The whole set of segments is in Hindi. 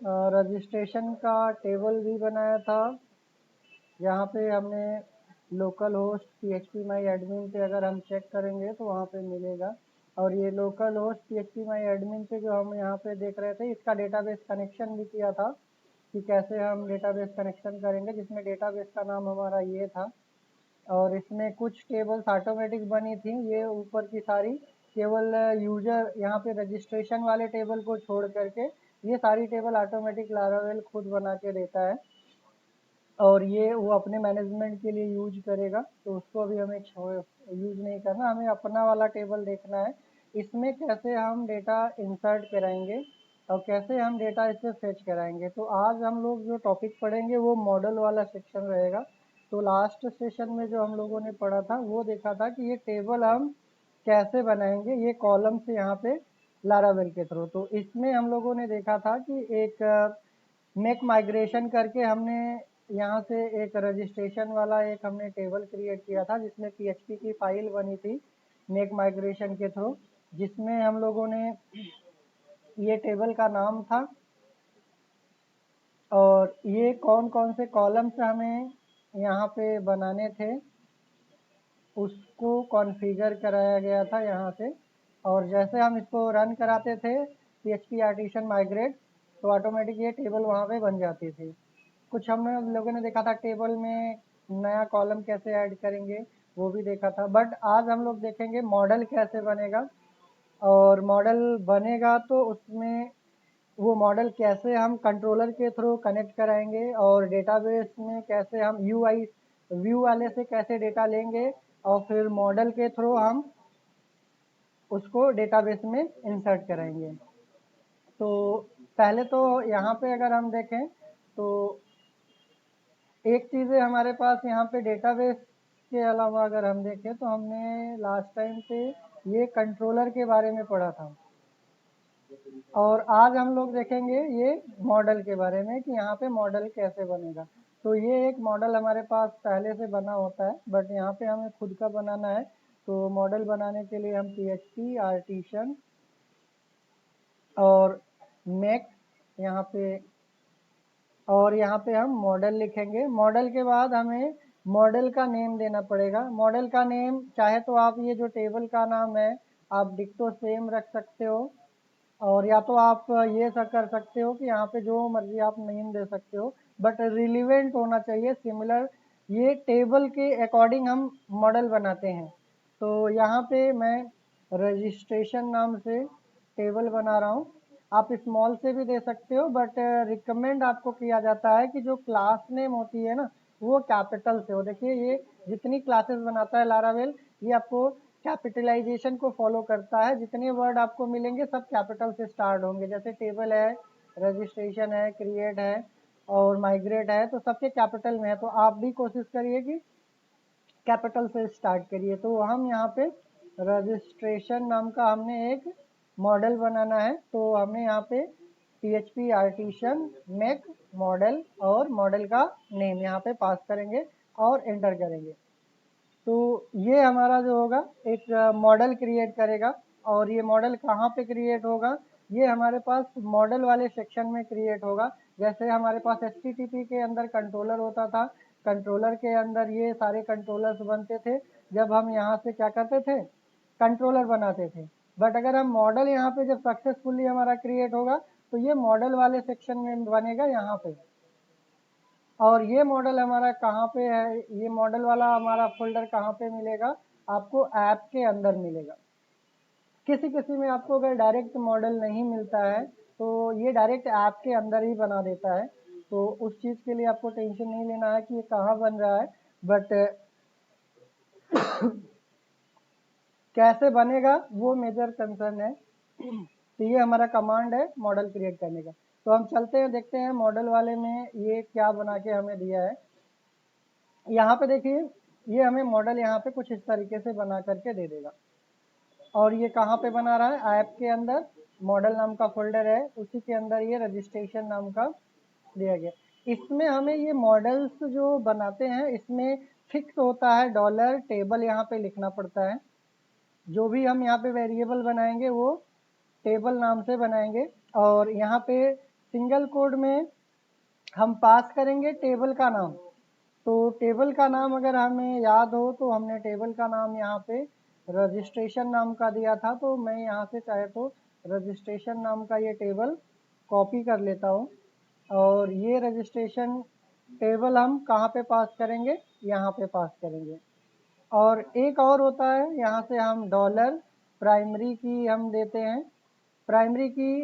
रजिस्ट्रेशन का टेबल भी बनाया था। यहाँ पे हमने लोकल होस्ट php माई एडमिन पे अगर हम चेक करेंगे तो वहाँ पे मिलेगा। और ये लोकल होस्ट php माई एडमिन पे जो हम यहाँ पे देख रहे थे, इसका डेटाबेस कनेक्शन भी किया था कि कैसे हम डेटाबेस कनेक्शन करेंगे, जिसमें डेटाबेस का नाम हमारा ये था। और इसमें कुछ टेबल्स ऑटोमेटिक बनी थी, ये ऊपर की सारी केवल यूजर यहाँ पे रजिस्ट्रेशन वाले टेबल को छोड़ करके ये सारी टेबल ऑटोमेटिक लारावेल खुद बना के देता है। और ये वो अपने मैनेजमेंट के लिए यूज करेगा, तो उसको अभी हमें यूज नहीं करना, हमें अपना वाला टेबल देखना है। इसमें कैसे हम डेटा इंसर्ट कराएंगे और कैसे हम डेटा इससे फेच कराएंगे। तो आज हम लोग जो टॉपिक पढ़ेंगे वो मॉडल वाला सेक्शन रहेगा। तो लास्ट सेशन में जो हम लोगों ने पढ़ा था वो देखा था कि ये टेबल हम कैसे बनाएंगे, ये कॉलम से यहाँ पे लारावेल के थ्रू। तो इसमें हम लोगों ने देखा था कि एक मेक माइग्रेशन करके हमने यहाँ से एक रजिस्ट्रेशन वाला एक हमने टेबल क्रिएट किया था, जिसमें PHP की फाइल बनी थी मेक माइग्रेशन के थ्रू, जिसमें हम लोगों ने ये टेबल का नाम था और ये कौन कौन से कॉलम्स हमें यहाँ पे बनाने थे उसको कॉन्फ़िगर कराया गया था यहाँ से। और जैसे हम इसको रन कराते थे PHP आर्टिसन माइग्रेट, तो ऑटोमेटिक ये टेबल वहाँ पे बन जाती थी। कुछ हम लोगों ने देखा था टेबल में नया कॉलम कैसे ऐड करेंगे, वो भी देखा था। बट आज हम लोग देखेंगे मॉडल कैसे बनेगा। और मॉडल बनेगा तो उसमें वो मॉडल कैसे हम कंट्रोलर के थ्रू कनेक्ट कराएंगे और डेटाबेस में कैसे हम UI व्यू वाले से कैसे डेटा लेंगे और फिर मॉडल के थ्रू हम उसको डेटाबेस में इंसर्ट कराएंगे। तो पहले तो यहाँ पे अगर हम देखें तो एक चीज़ है हमारे पास यहाँ पे डेटाबेस के अलावा अगर हम देखें तो हमने लास्ट टाइम पे ये कंट्रोलर के बारे में पढ़ा था। और आज हम लोग देखेंगे ये मॉडल के बारे में कि यहाँ पे मॉडल कैसे बनेगा। तो ये एक मॉडल हमारे पास पहले से बना होता है, बट यहाँ पे हमें खुद का बनाना है। तो मॉडल बनाने के लिए हम PHP आर्टिसन और मेक यहाँ पे, और यहाँ पे हम मॉडल लिखेंगे। मॉडल के बाद हमें मॉडल का नेम देना पड़ेगा। मॉडल का नेम चाहे तो आप ये जो टेबल का नाम है आप डिक्टो सेम रख सकते हो, और या तो आप ये सब कर सकते हो कि यहाँ पे जो मर्जी आप नेम दे सकते हो, बट रिलीवेंट होना चाहिए, सिमिलर। ये टेबल के अकॉर्डिंग हम मॉडल बनाते हैं। तो यहाँ पे मैं रजिस्ट्रेशन नाम से टेबल बना रहा हूँ। आप स्मॉल से भी दे सकते हो, बट रिकमेंड आपको किया जाता है कि जो क्लास नेम होती है ना वो कैपिटल से हो। देखिए ये जितनी क्लासेस बनाता है लारावेल, ये आपको कैपिटलाइजेशन को फॉलो करता है। जितने वर्ड आपको मिलेंगे सब कैपिटल से स्टार्ट होंगे, जैसे टेबल है, रजिस्ट्रेशन है, क्रिएट है और माइग्रेट है, तो सबके कैपिटल में है। तो आप भी कोशिश करिए कि कैपिटल से स्टार्ट करिए। तो हम यहाँ पे रजिस्ट्रेशन नाम का हमने एक मॉडल बनाना है, तो हमें यहाँ पे PHP आर्टिसन मेक मॉडल और मॉडल का नेम यहाँ पे पास करेंगे और एंटर करेंगे। तो ये हमारा जो होगा एक मॉडल क्रिएट करेगा। और ये मॉडल कहाँ पे क्रिएट होगा, ये हमारे पास मॉडल वाले सेक्शन में क्रिएट होगा। जैसे हमारे पास HTTP के अंदर कंट्रोलर होता था, कंट्रोलर के अंदर ये सारे कंट्रोलर्स बनते थे। जब हम यहाँ से क्या करते थे, कंट्रोलर बनाते थे। बट अगर हम मॉडल यहाँ पे जब सक्सेसफुली हमारा क्रिएट होगा तो ये मॉडल वाले सेक्शन में बनेगा यहाँ पे। और ये मॉडल हमारा कहाँ पे है, ये मॉडल वाला हमारा फोल्डर कहाँ पे मिलेगा, आपको ऐप के अंदर मिलेगा। किसी किसी में आपको अगर डायरेक्ट मॉडल नहीं मिलता है तो ये डायरेक्ट ऐप के अंदर ही बना देता है। तो उस चीज़ के लिए आपको टेंशन नहीं लेना है कि ये कहाँ बन रहा है, बट कैसे बनेगा वो मेजर कंसर्न है। तो ये हमारा कमांड है मॉडल क्रिएट करने का। तो हम चलते हैं, देखते हैं मॉडल वाले में ये क्या बना के हमें दिया है। यहाँ पे देखिए ये हमें मॉडल यहाँ पे कुछ इस तरीके से बना करके दे देगा। और ये कहाँ पे बना रहा है, ऐप के अंदर मॉडल नाम का फोल्डर है, उसी के अंदर ये रजिस्ट्रेशन नाम का दिया गया। इसमें हमें ये मॉडल्स जो बनाते हैं इसमें फिक्स होता है डॉलर टेबल यहाँ पे लिखना पड़ता है। जो भी हम यहाँ पे वेरिएबल बनाएंगे वो टेबल नाम से बनाएंगे। और यहाँ पे सिंगल कोड में हम पास करेंगे टेबल का नाम। तो टेबल का नाम अगर हमें याद हो तो हमने टेबल का नाम यहाँ पे रजिस्ट्रेशन नाम का दिया था, तो मैं यहाँ से चाहे तो रजिस्ट्रेशन नाम का ये टेबल कॉपी कर लेता हूँ और ये रजिस्ट्रेशन टेबल हम कहाँ पे पास करेंगे, यहाँ पे पास करेंगे। और एक और होता है, यहाँ से हम डॉलर प्राइमरी की हम देते हैं। प्राइमरी की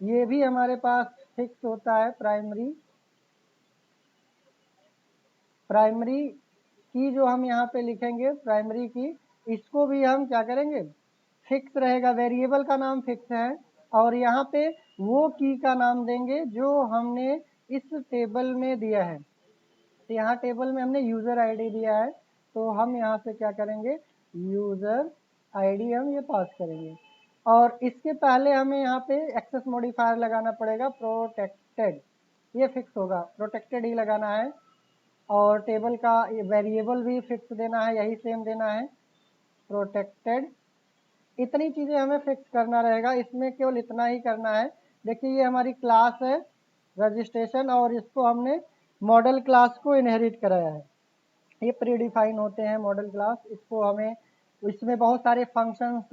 ये भी हमारे पास फिक्स होता है। प्राइमरी की जो हम यहाँ पे लिखेंगे प्राइमरी की, इसको भी हम क्या करेंगे, फिक्स रहेगा। वेरिएबल का नाम फिक्स है और यहाँ पे वो की का नाम देंगे जो हमने इस टेबल में दिया है। तो यहाँ टेबल में हमने यूज़र आईडी दिया है, तो हम यहाँ से क्या करेंगे, यूज़र आईडी हम ये पास करेंगे। और इसके पहले हमें यहाँ पे एक्सेस मॉडिफायर लगाना पड़ेगा, प्रोटेक्टेड, ये फिक्स होगा, प्रोटेक्टेड ही लगाना है। और टेबल का वेरिएबल भी फिक्स देना है, यही सेम देना है, प्रोटेक्टेड। इतनी चीज़ें हमें फिक्स करना रहेगा, इसमें केवल इतना ही करना है। देखिए ये हमारी क्लास है रजिस्ट्रेशन और इसको हमने मॉडल क्लास को इनहेरिट कराया है। ये प्रीडिफाइन होते हैं मॉडल क्लास, इसको हमें इसमें बहुत सारे फंक्शंस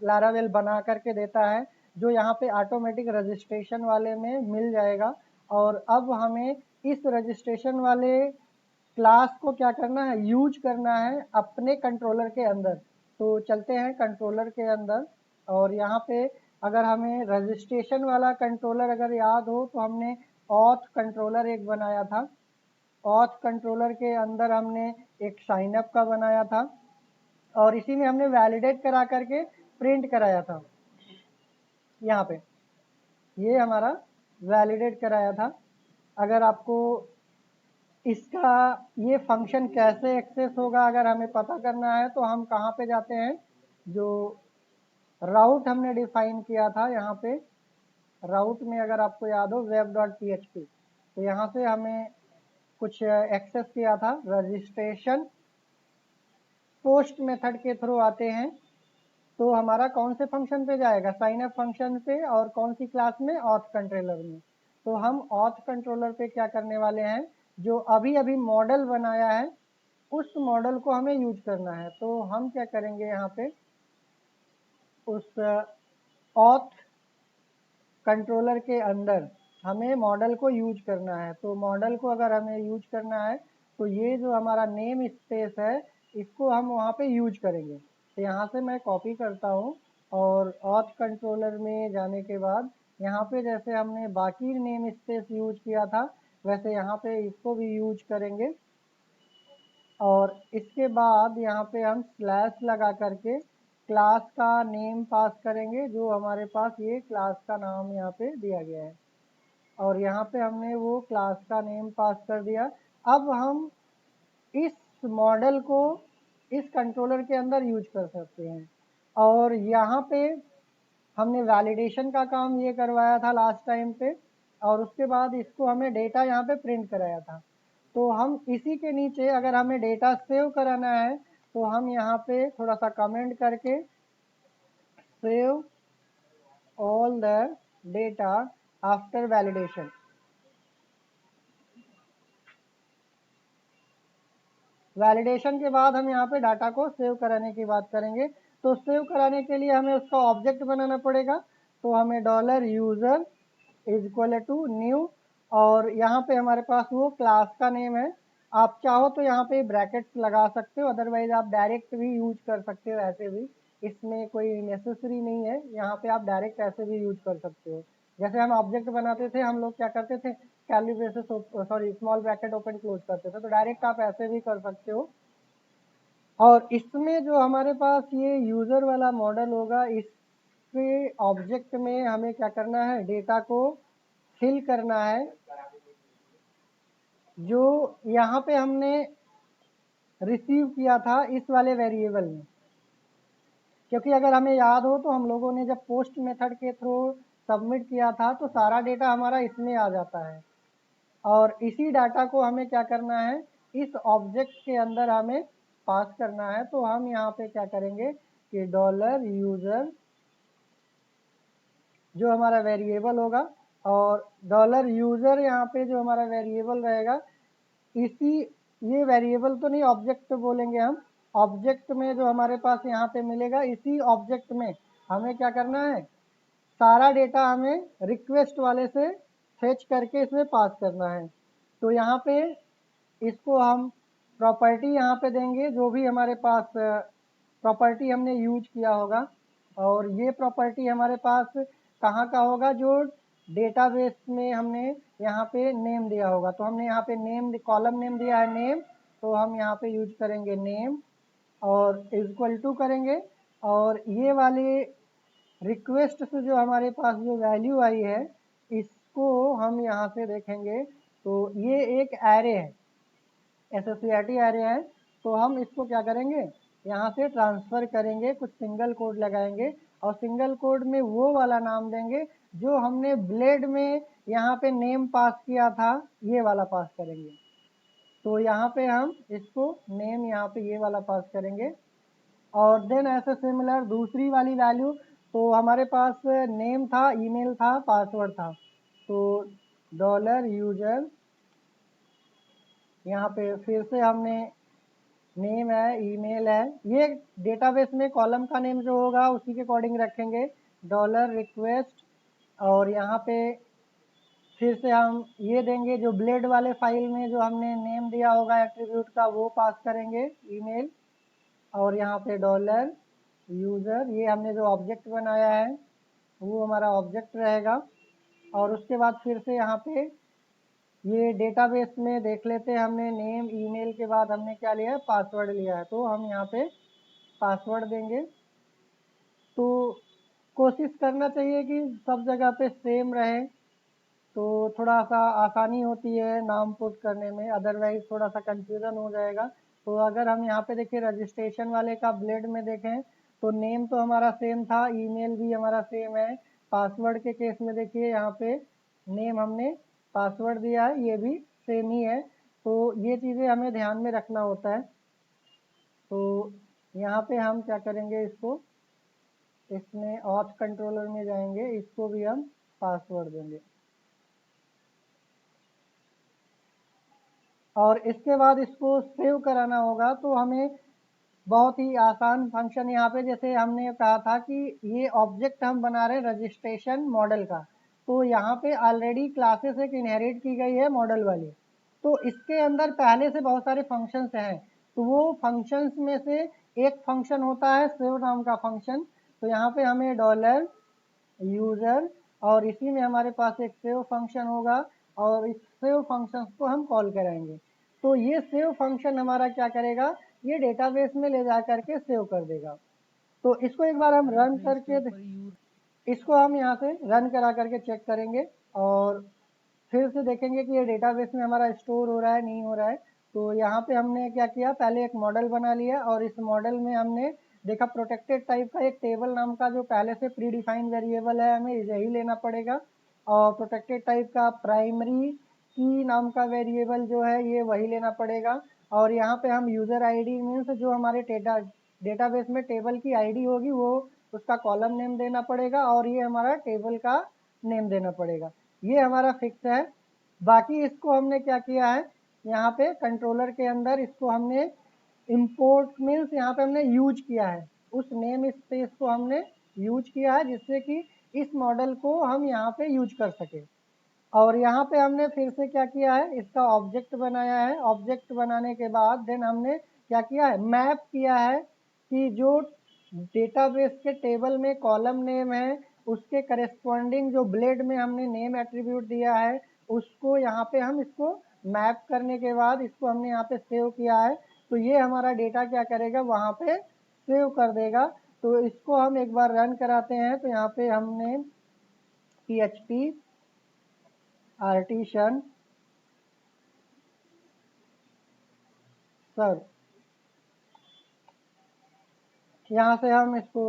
लारावेल बना करके देता है जो यहाँ पे ऑटोमेटिक रजिस्ट्रेशन वाले में मिल जाएगा। और अब हमें इस रजिस्ट्रेशन वाले क्लास को क्या करना है, यूज करना है अपने कंट्रोलर के अंदर। तो चलते हैं कंट्रोलर के अंदर और यहाँ पे अगर हमें रजिस्ट्रेशन वाला कंट्रोलर अगर याद हो तो हमने ऑथ कंट्रोलर एक बनाया था। ऑथ कंट्रोलर के अंदर हमने एक साइन अप का बनाया था और इसी में हमने वैलिडेट करा करके प्रिंट कराया था। यहाँ पे ये हमारा वैलिडेट कराया था। अगर आपको इसका ये फंक्शन कैसे एक्सेस होगा अगर हमें पता करना है तो हम कहाँ पे जाते हैं, जो राउट हमने डिफाइन किया था यहाँ पे, राउट में अगर आपको याद हो web.php, तो यहाँ से हमें कुछ एक्सेस किया था। रजिस्ट्रेशन पोस्ट मेथड के थ्रू आते हैं तो हमारा कौन से फंक्शन पे जाएगा, साइन अप फंक्शन पे, और कौन सी क्लास में, ऑथ कंट्रोलर में। तो हम ऑथ कंट्रोलर पे क्या करने वाले हैं, जो अभी अभी मॉडल बनाया है उस मॉडल को हमें यूज करना है। तो हम क्या करेंगे, यहाँ पे उस ऑथ कंट्रोलर के अंदर हमें मॉडल को यूज करना है। तो मॉडल को अगर हमें यूज करना है तो ये जो हमारा नेम स्पेस है इसको हम वहाँ पे यूज करेंगे। तो यहाँ से मैं कॉपी करता हूँ और ऑथ कंट्रोलर में जाने के बाद यहाँ पे जैसे हमने बाकी नेम स्पेस यूज किया था वैसे यहाँ पे इसको भी यूज करेंगे। और इसके बाद यहाँ पे हम स्लैश लगा करके क्लास का नेम पास करेंगे, जो हमारे पास ये क्लास का नाम यहाँ पे दिया गया है। और यहाँ पे हमने वो क्लास का नेम पास कर दिया। अब हम इस मॉडल को इस कंट्रोलर के अंदर यूज कर सकते हैं। और यहाँ पे हमने वैलिडेशन का काम ये करवाया था लास्ट टाइम पे, और उसके बाद इसको हमें डेटा यहाँ पे प्रिंट कराया था। तो हम इसी के नीचे अगर हमें डेटा सेव कराना है तो हम यहाँ पे थोड़ा सा कमेंट करके save all the data after validation, validation के बाद हम यहाँ पे डाटा को सेव कराने की बात करेंगे। तो सेव कराने के लिए हमें उसका ऑब्जेक्ट बनाना पड़ेगा। तो हमें dollar user is equal to new, और यहाँ पे हमारे पास वो क्लास का नेम है। आप चाहो तो यहाँ पे ब्रैकेट्स लगा सकते हो, अदरवाइज आप डायरेक्ट भी यूज कर सकते हो, ऐसे भी इसमें कोई नेसेसरी नहीं है। यहाँ पे आप डायरेक्ट ऐसे भी यूज कर सकते हो। जैसे हम ऑब्जेक्ट बनाते थे हम लोग क्या करते थे, curly braces sorry small bracket open close करते थे, तो डायरेक्ट आप ऐसे भी कर सकते हो। और इसमें जो हमारे पास ये यूज़र वाला मॉडल होगा इसके ऑब्जेक्ट में हमें क्या करना है, डेटा को फिल करना है जो यहाँ पे हमने रिसीव किया था इस वाले वेरिएबल में। क्योंकि अगर हमें याद हो तो हम लोगों ने जब पोस्ट मेथड के थ्रू सबमिट किया था तो सारा डेटा हमारा इसमें आ जाता है, और इसी डाटा को हमें क्या करना है, इस ऑब्जेक्ट के अंदर हमें पास करना है। तो हम यहाँ पे क्या करेंगे कि डॉलर यूज़र जो हमारा वेरिएबल होगा और डॉलर यूज़र यहाँ पे जो हमारा वेरिएबल रहेगा, इसी ये वेरिएबल तो नहीं, ऑब्जेक्ट बोलेंगे हम। ऑब्जेक्ट में जो हमारे पास यहाँ पे मिलेगा, इसी ऑब्जेक्ट में हमें क्या करना है, सारा डेटा हमें रिक्वेस्ट वाले से फेच करके इसमें पास करना है। तो यहाँ पे इसको हम प्रॉपर्टी यहाँ पे देंगे, जो भी हमारे पास प्रॉपर्टी हमने यूज किया होगा। और ये प्रॉपर्टी हमारे पास कहाँ का होगा, जो डेटाबेस में हमने यहाँ पे नेम दिया होगा। तो हमने यहाँ पे नेम, कॉलम नेम दिया है नेम, तो हम यहाँ पे यूज करेंगे नेम और इक्वल टू करेंगे। और ये वाली रिक्वेस्ट से जो हमारे पास जो वैल्यू आई है, इसको हम यहाँ से देखेंगे तो ये एक एरे है, एसोसिएटी एरे है। तो हम इसको क्या करेंगे, यहाँ से ट्रांसफ़र करेंगे, कुछ सिंगल कोड लगाएंगे और सिंगल कोड में वो वाला नाम देंगे जो हमने ब्लेड में यहाँ पे नेम पास किया था, ये वाला पास करेंगे। तो यहाँ पे हम इसको नेम यहाँ पे ये वाला पास करेंगे। और देन ऐसे सिमिलर दूसरी वाली वैल्यू, तो हमारे पास नेम था, ईमेल था, पासवर्ड था। तो डॉलर यूजर यहाँ पे फिर से हमने नेम है, ईमेल है, ये डेटाबेस में कॉलम का नेम जो होगा उसी के अकॉर्डिंग रखेंगे। डॉलर रिक्वेस्ट और यहाँ पे फिर से हम ये देंगे, जो ब्लेड वाले फाइल में जो हमने नेम दिया होगा एट्रीब्यूट का, वो पास करेंगे ईमेल। और यहाँ पे डॉलर यूज़र, ये हमने जो ऑब्जेक्ट बनाया है वो हमारा ऑब्जेक्ट रहेगा। और उसके बाद फिर से यहाँ पे ये डेटाबेस में देख लेते हैं, हमने नेम ईमेल के बाद हमने क्या लिया है, पासवर्ड लिया है। तो हम यहाँ पे पासवर्ड देंगे। तो कोशिश करना चाहिए कि सब जगह पे सेम रहे, तो थोड़ा सा आसानी होती है नाम पुट करने में, अदरवाइज थोड़ा सा कंफ्यूजन हो जाएगा। तो अगर हम यहाँ पे देखें रजिस्ट्रेशन वाले का ब्लेड में देखें, तो नेम तो हमारा सेम था, ईमेल भी हमारा सेम है। पासवर्ड के केस में देखिए यहाँ पे नेम हमने पासवर्ड दिया है, ये भी सेम ही है। तो ये चीज़ें हमें ध्यान में रखना होता है। तो यहाँ पे हम क्या करेंगे, इसको इसमें ऑथ कंट्रोलर में जाएंगे, इसको भी हम पासवर्ड देंगे। और इसके बाद इसको सेव कराना होगा। तो हमें बहुत ही आसान फंक्शन यहाँ पे, जैसे हमने कहा था कि ये ऑब्जेक्ट हम बना रहे हैं रजिस्ट्रेशन मॉडल का, तो यहाँ पे ऑलरेडी क्लासेस एक इनहेरिट की गई है मॉडल वाली। तो इसके अंदर पहले से बहुत सारे फंक्शंस हैं। तो वो फंक्शंस में से एक फंक्शन होता है सेव नाम का फंक्शन। तो यहाँ पे हमें डॉलर यूज़र और इसी में हमारे पास एक सेव फंक्शन होगा और इस सेव फंक्शन को हम कॉल कराएंगे। तो ये सेव फंक्शन हमारा क्या करेगा, ये डेटाबेस में ले जा करके सेव कर देगा। तो इसको एक बार हम रन करके, इसको हम यहाँ से रन करा करके चेक करेंगे और फिर से देखेंगे कि ये डेटाबेस में हमारा स्टोर हो रहा है नहीं हो रहा है। तो यहाँ पे हमने क्या किया, पहले एक मॉडल बना लिया और इस मॉडल में हमने देखा प्रोटेक्टेड टाइप का एक टेबल नाम का जो पहले से प्री डिफाइंड वेरिएबल है, हमें यही लेना पड़ेगा। और प्रोटेक्टेड टाइप का प्राइमरी की नाम का वेरिएबल जो है ये वही लेना पड़ेगा। और यहाँ पे हम यूज़र आईडी मीन्स जो हमारे डेटाबेस में टेबल की आईडी होगी वो उसका कॉलम नेम देना पड़ेगा और ये हमारा टेबल का नेम देना पड़ेगा। ये हमारा फिक्स है। बाकी इसको हमने क्या किया है, यहाँ पे कंट्रोलर के अंदर इसको हमने इंपोर्ट मीन्स यहाँ पे हमने यूज किया है, उस नेम स्पेस को हमने यूज किया है जिससे कि इस मॉडल को हम यहाँ पे यूज कर सके। और यहाँ पे हमने फिर से क्या किया है, इसका ऑब्जेक्ट बनाया है। ऑब्जेक्ट बनाने के बाद देन हमने क्या किया है, मैप किया है कि जो डेटाबेस के टेबल में कॉलम नेम है उसके करेस्पॉन्डिंग जो ब्लेड में हमने नेम एट्रीब्यूट दिया है उसको यहाँ पे हम इसको मैप करने के बाद इसको हमने यहाँ पे सेव किया है। तो ये हमारा डेटा क्या करेगा, वहाँ पे सेव कर देगा। तो इसको हम एक बार रन कराते हैं। तो यहाँ पे हमने PHP आर्टिशन सर, यहाँ से हम इसको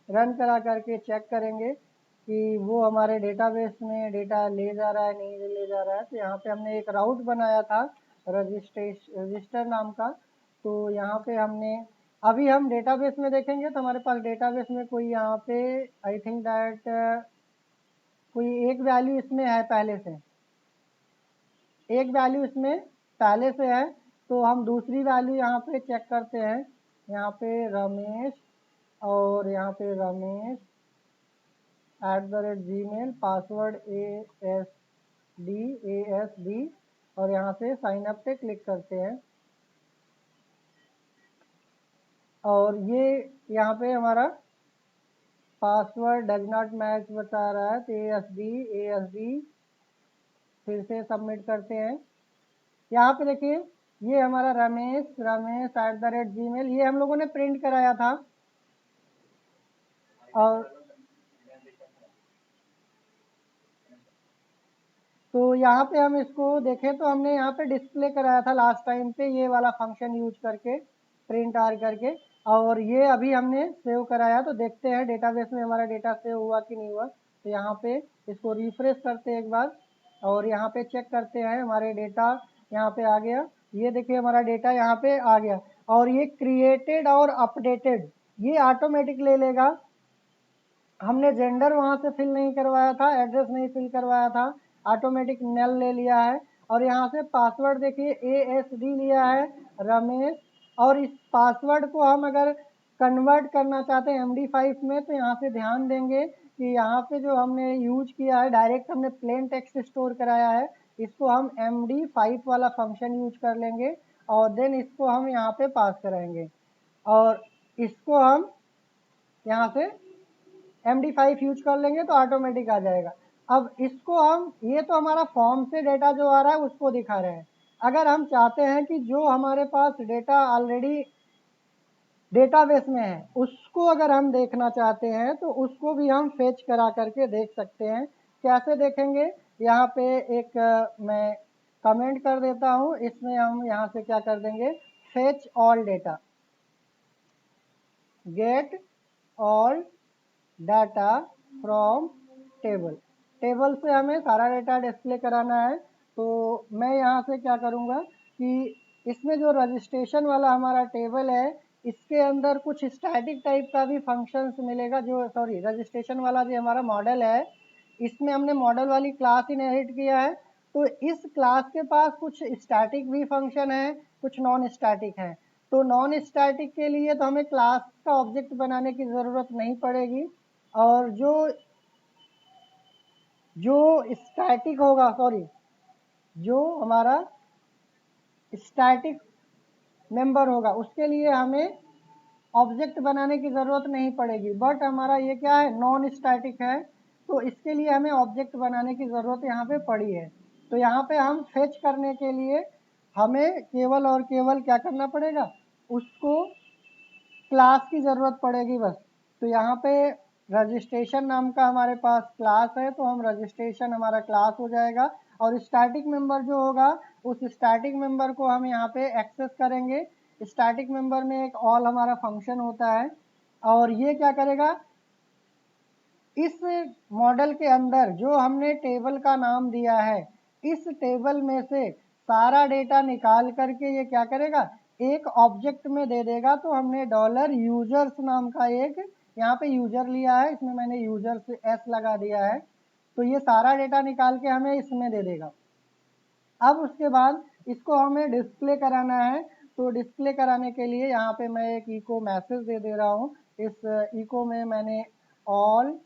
रन करा करके चेक करेंगे कि वो हमारे डेटाबेस में डेटा ले जा रहा है नहीं ले जा रहा है। तो यहाँ पे हमने एक राउट बनाया था रजिस्टर नाम का। तो यहाँ पे हमने, अभी हम डेटाबेस में देखेंगे तो हमारे पास डेटाबेस में कोई यहाँ पे आई थिंक दैट कोई एक वैल्यू इसमें है पहले से, एक वैल्यू इसमें पहले से है, तो हम दूसरी वैल्यू यहाँ पे चेक करते हैं। यहाँ पे रमेश और यहाँ पे रमेश @gmail, पासवर्ड ASD और यहाँ से साइन अप पे क्लिक करते हैं। और ये यहाँ पे हमारा पासवर्ड डज नॉट मैच बता रहा है, तो ASD फिर से सबमिट करते हैं। यहाँ पे देखिए ये हमारा रमेश @gmail ये हम लोगों ने प्रिंट कराया था। और तो यहाँ पे हम इसको देखें तो हमने यहाँ पे डिस्प्ले कराया था लास्ट टाइम पे, ये वाला फंक्शन यूज करके प्रिंट आर करके, और ये अभी हमने सेव कराया। तो देखते हैं डेटाबेस में हमारा डेटा सेव हुआ कि नहीं हुआ। तो यहाँ पे इसको रिफ्रेश करते हैं एक बार और यहाँ पे चेक करते हैं हमारे डेटा यहाँ पे आ गया। ये देखिए हमारा डेटा यहाँ पे आ गया और ये क्रिएटेड और अपडेटेड ये ऑटोमेटिक ले लेगा। हमने जेंडर वहाँ से फिल नहीं करवाया था, एड्रेस नहीं फिल करवाया था, ऑटोमेटिक नल ले लिया है। और यहाँ से पासवर्ड देखिए ASD लिया है रमेश। और इस पासवर्ड को हम अगर कन्वर्ट करना चाहते हैं MD5 में, तो यहाँ से ध्यान देंगे कि यहाँ पे जो हमने यूज किया है डायरेक्ट हमने प्लेन टेक्स्ट स्टोर कराया है, इसको हम MD5 वाला फंक्शन यूज कर लेंगे और देन इसको हम यहाँ पे पास कराएंगे और इसको हम यहाँ से MD5 यूज कर लेंगे तो ऑटोमेटिक आ जाएगा। अब इसको हम ये तो हमारा फॉर्म से डेटा जो आ रहा है उसको दिखा रहे हैं। अगर हम चाहते हैं कि जो हमारे पास डेटा ऑलरेडी डेटाबेस में है उसको अगर हम देखना चाहते हैं तो उसको भी हम फेच करा करके देख सकते हैं। कैसे देखेंगे, यहाँ पे एक मैं कमेंट कर देता हूँ, इसमें हम यहाँ से क्या कर देंगे, fetch all data, get all data from table. Table से हमें सारा डेटा डिस्प्ले कराना है। तो मैं यहाँ से क्या करूँगा कि इसमें जो रजिस्ट्रेशन वाला हमारा टेबल है इसके अंदर कुछ स्टैटिक टाइप का भी फंक्शंस मिलेगा। जो सॉरी रजिस्ट्रेशन वाला जो हमारा मॉडल है इसमें हमने मॉडल वाली क्लास इनहेरिट किया है, तो इस क्लास के पास कुछ स्टैटिक भी फंक्शन है, कुछ नॉन स्टैटिक है। तो नॉन स्टैटिक के लिए तो हमें क्लास का ऑब्जेक्ट बनाने की ज़रूरत नहीं पड़ेगी और जो स्टैटिक होगा जो हमारा स्टैटिक मेंबर होगा उसके लिए हमें ऑब्जेक्ट बनाने की ज़रूरत नहीं पड़ेगी। बट हमारा ये क्या है, नॉन स्टैटिक है, तो इसके लिए हमें ऑब्जेक्ट बनाने की ज़रूरत यहाँ पे पड़ी है। तो यहाँ पे हम फेच करने के लिए हमें केवल और केवल क्या करना पड़ेगा, उसको क्लास की ज़रूरत पड़ेगी बस। तो यहाँ पे रजिस्ट्रेशन नाम का हमारे पास क्लास है, तो हम रजिस्ट्रेशन हमारा क्लास हो जाएगा और स्टैटिक मेंबर जो होगा उस स्टैटिक मेंबर को हम यहाँ पे एक्सेस करेंगे। स्टैटिक मेंबर में एक ऑल हमारा फंक्शन होता है और ये क्या करेगा, इस मॉडल के अंदर जो हमने टेबल का नाम दिया है इस टेबल में से सारा डेटा निकाल करके ये क्या करेगा, एक ऑब्जेक्ट में दे देगा। तो हमने $यूजर्स नाम का एक यहाँ पे यूजर लिया है, इसमें मैंने यूजर्स S लगा दिया है, तो ये सारा डेटा निकाल के हमें इसमें दे देगा। अब उसके बाद इसको हमें डिस्प्ले कराना है, तो डिस्प्ले कराने के लिए यहाँ पे मैं एक इको मैसेज दे दे रहा हूँ। इस इको में मैंने ऑल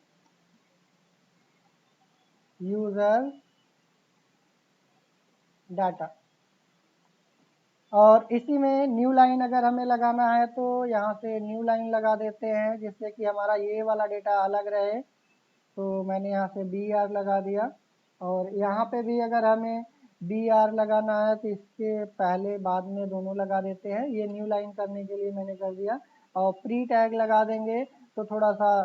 यूजर डाटा और इसी में न्यू लाइन अगर हमें लगाना है तो यहाँ से न्यू लाइन लगा देते हैं जिससे कि हमारा ये वाला डेटा अलग रहे। तो मैंने यहाँ से BR लगा दिया और यहाँ पे भी अगर हमें BR लगाना है तो इसके पहले बाद में दोनों लगा देते हैं। ये न्यू लाइन करने के लिए मैंने कर दिया और प्री टैग लगा देंगे तो थोड़ा सा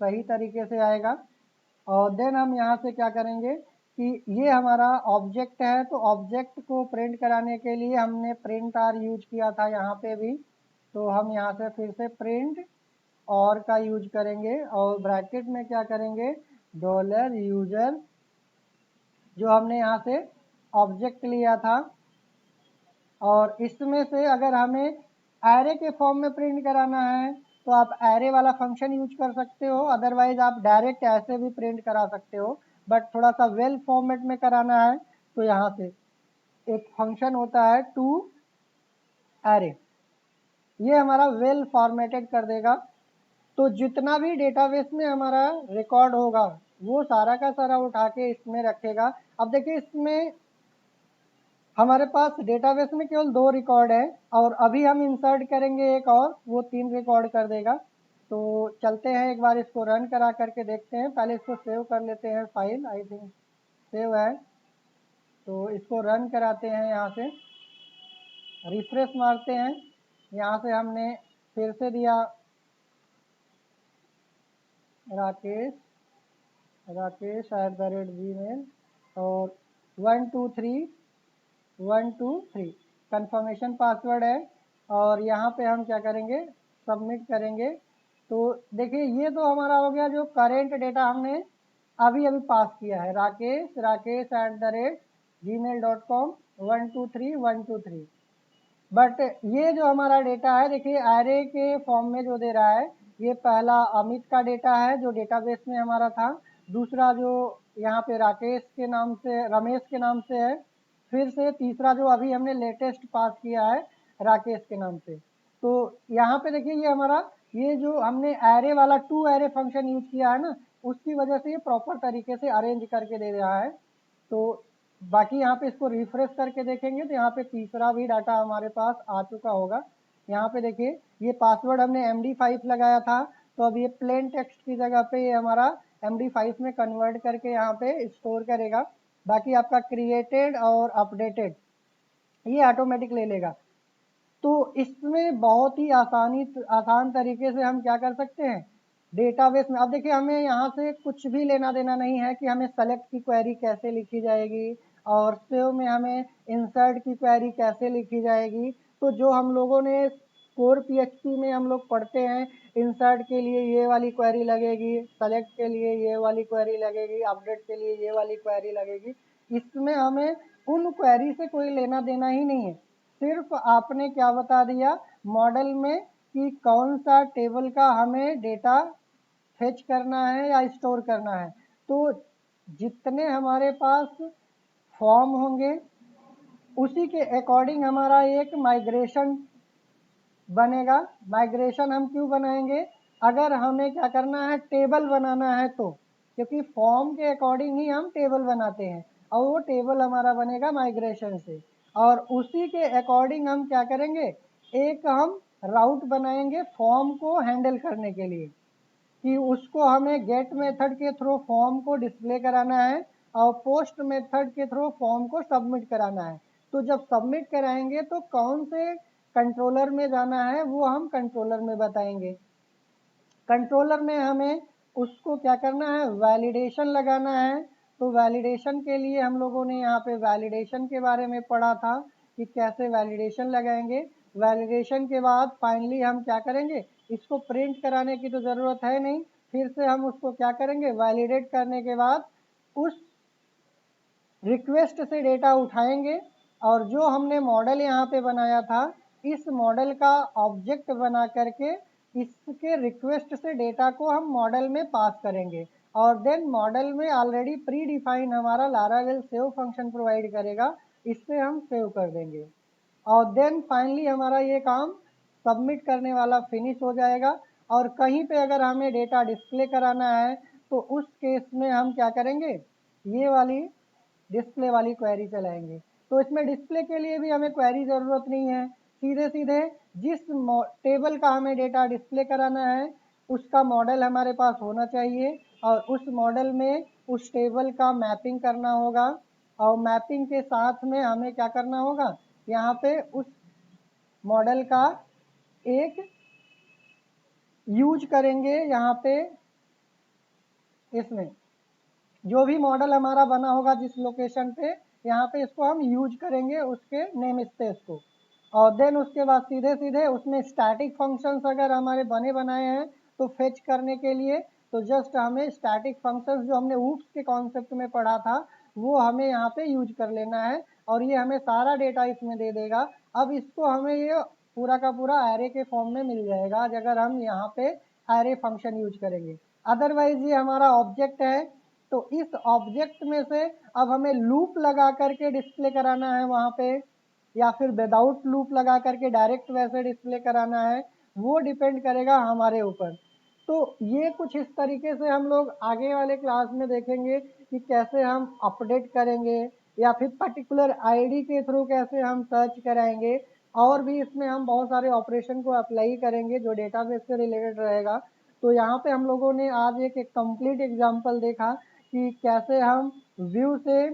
सही तरीके से आएगा। और देन हम यहाँ से क्या करेंगे कि ये हमारा ऑब्जेक्ट है, तो ऑब्जेक्ट को प्रिंट कराने के लिए हमने प्रिंट आर यूज किया था यहाँ पे भी, तो हम यहाँ से फिर से प्रिंट और का यूज करेंगे और ब्रैकेट में क्या करेंगे, $यूजर जो हमने यहाँ से ऑब्जेक्ट लिया था। और इसमें से अगर हमें एरे के फॉर्म में प्रिंट कराना है तो आप एरे वाला फंक्शन यूज कर सकते हो, अदरवाइज आप डायरेक्ट ऐसे भी प्रिंट करा सकते हो। बट थोड़ा सा वेल फॉर्मेट में कराना है तो यहाँ से एक फंक्शन होता है टू एरे, ये हमारा वेल फॉर्मेटेड कर देगा। तो जितना भी डेटाबेस में हमारा रिकॉर्ड होगा वो सारा का सारा उठा के इसमें रखेगा। अब देखिए इसमें हमारे पास डेटाबेस में केवल 2 रिकॉर्ड है और अभी हम इंसर्ट करेंगे एक और, वो 3 रिकॉर्ड कर देगा। तो चलते हैं एक बार इसको रन करा करके देखते हैं। पहले इसको सेव कर लेते हैं, फाइल आई थिंक सेव है, तो इसको रन कराते हैं। यहाँ से रिफ्रेश मारते हैं, यहाँ से हमने फिर से दिया राकेश @gmail और 123 कंफर्मेशन पासवर्ड है। और यहाँ पे हम क्या करेंगे, सबमिट करेंगे। तो देखिए ये तो हमारा हो गया जो करेंट डेटा हमने अभी अभी पास किया है, राकेश @gmail.com 123 बट ये जो हमारा डेटा है देखिए एरे के फॉर्म में जो दे रहा है, ये पहला अमित का डेटा है जो डेटाबेस में हमारा था, दूसरा जो यहाँ पे राकेश के नाम से, रमेश के नाम से है, फिर से तीसरा जो अभी हमने लेटेस्ट पास किया है राकेश के नाम से। तो यहाँ पे देखिए ये हमारा, ये जो हमने एरे वाला टू एरे फंक्शन यूज किया है ना, उसकी वजह से ये प्रॉपर तरीके से अरेंज करके दे रहा है। तो बाकी यहाँ पे इसको रिफ्रेश करके देखेंगे तो यहाँ पे तीसरा भी डाटा हमारे पास आ चुका होगा। यहाँ पे देखिए ये पासवर्ड हमने MD5 लगाया था, तो अब ये प्लेन टेक्स्ट की जगह पे ये हमारा MD5 में कन्वर्ट करके यहाँ पे स्टोर करेगा। बाकी आपका क्रिएटेड और अपडेटेड ये ऑटोमेटिक ले लेगा। तो इसमें बहुत ही आसान तरीके से हम क्या कर सकते हैं डेटाबेस में। अब देखिए हमें यहाँ से कुछ भी लेना देना नहीं है कि हमें सेलेक्ट की क्वेरी कैसे लिखी जाएगी और सेव में हमें इंसर्ट की क्वेरी कैसे लिखी जाएगी। तो जो हम लोगों ने कोर PHP में हम लोग पढ़ते हैं, इंसर्ट के लिए ये वाली क्वेरी लगेगी, सेलेक्ट के लिए ये वाली क्वेरी लगेगी, अपडेट के लिए ये वाली क्वेरी लगेगी, इसमें हमें उन क्वेरी से कोई लेना देना ही नहीं है। सिर्फ आपने क्या बता दिया मॉडल में कि कौन सा टेबल का हमें डेटा फेच करना है या स्टोर करना है। तो जितने हमारे पास फॉर्म होंगे उसी के अकॉर्डिंग हमारा एक माइग्रेशन बनेगा। माइग्रेशन हम क्यों बनाएंगे, अगर हमें क्या करना है टेबल बनाना है तो, क्योंकि फॉर्म के अकॉर्डिंग ही हम टेबल बनाते हैं और वो टेबल हमारा बनेगा माइग्रेशन से। और उसी के अकॉर्डिंग हम क्या करेंगे, एक हम राउट बनाएंगे फॉर्म को हैंडल करने के लिए कि उसको हमें गेट मेथड के थ्रू फॉर्म को डिस्प्ले कराना है और पोस्ट मेथड के थ्रू फॉर्म को सबमिट कराना है। तो जब सबमिट कराएंगे तो कौन से कंट्रोलर में जाना है वो हम कंट्रोलर में बताएंगे। कंट्रोलर में हमें उसको क्या करना है, वैलिडेशन लगाना है। तो वैलिडेशन के लिए हम लोगों ने यहाँ पे वैलिडेशन के बारे में पढ़ा था कि कैसे वैलिडेशन लगाएंगे। वैलिडेशन के बाद फाइनली हम क्या करेंगे, इसको प्रिंट कराने की तो ज़रूरत है नहीं, फिर से हम उसको क्या करेंगे, वैलिडेट करने के बाद उस रिक्वेस्ट से डेटा उठाएंगे और जो हमने मॉडल यहाँ पे बनाया था इस मॉडल का ऑब्जेक्ट बना करके इसके रिक्वेस्ट से डेटा को हम मॉडल में पास करेंगे और देन मॉडल में ऑलरेडी प्री डिफाइन हमारा लारावेल सेव फंक्शन प्रोवाइड करेगा, इससे हम सेव कर देंगे और देन फाइनली हमारा ये काम सबमिट करने वाला फिनिश हो जाएगा। और कहीं पे अगर हमें डेटा डिस्प्ले कराना है तो उस केस में हम क्या करेंगे, ये वाली डिस्प्ले वाली क्वेरी चलाएंगे। तो इसमें डिस्प्ले के लिए भी हमें क्वेरी ज़रूरत नहीं है, सीधे सीधे जिस टेबल का हमें डेटा डिस्प्ले कराना है उसका मॉडल हमारे पास होना चाहिए और उस मॉडल में उस टेबल का मैपिंग करना होगा और मैपिंग के साथ में हमें क्या करना होगा, यहाँ पे उस मॉडल का एक यूज करेंगे। यहाँ पे इसमें जो भी मॉडल हमारा बना होगा जिस लोकेशन पे, यहाँ पे इसको हम यूज करेंगे उसके नेम स्पेस को और देन उसके बाद सीधे सीधे उसमें स्टैटिक फंक्शंस अगर हमारे बने बनाए हैं तो फेच करने के लिए तो जस्ट हमें स्टैटिक फंक्शंस जो हमने ऊप्स के कॉन्सेप्ट में पढ़ा था वो हमें यहाँ पे यूज कर लेना है और ये हमें सारा डेटा इसमें दे देगा। अब इसको हमें ये पूरा का पूरा एरे के फॉर्म में मिल जाएगा अगर हम यहाँ पे एरे फंक्शन यूज करेंगे। अदरवाइज ये हमारा ऑब्जेक्ट है, तो इस ऑब्जेक्ट में से अब हमें लूप लगा करके डिस्प्ले कराना है वहाँ पे, या फिर विदाउट लूप लगा करके डायरेक्ट वैसे डिस्प्ले कराना है, वो डिपेंड करेगा हमारे ऊपर। तो ये कुछ इस तरीके से हम लोग आगे वाले क्लास में देखेंगे कि कैसे हम अपडेट करेंगे, या फिर पर्टिकुलर आईडी के थ्रू कैसे हम सर्च कराएंगे, और भी इसमें हम बहुत सारे ऑपरेशन को अप्लाई करेंगे जो डेटाबेस से रिलेटेड रहेगा। तो यहाँ पे हम लोगों ने आज एक कंप्लीट एग्जांपल देखा कि कैसे हम व्यू से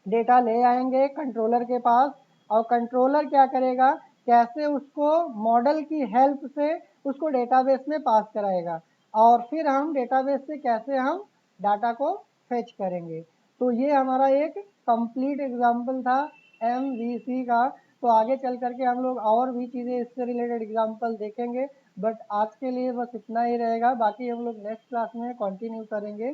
डेटा ले आएंगे कंट्रोलर के पास, और कंट्रोलर क्या करेगा, कैसे उसको मॉडल की हेल्प से उसको डेटाबेस में पास कराएगा, और फिर हम डेटाबेस से कैसे हम डाटा को फेच करेंगे। तो ये हमारा एक कंप्लीट एग्जांपल था एमवीसी का। तो आगे चल करके हम लोग और भी चीज़ें इससे रिलेटेड एग्जांपल देखेंगे, बट आज के लिए बस इतना ही रहेगा, बाकी हम लोग नेक्स्ट क्लास में कंटिन्यू करेंगे।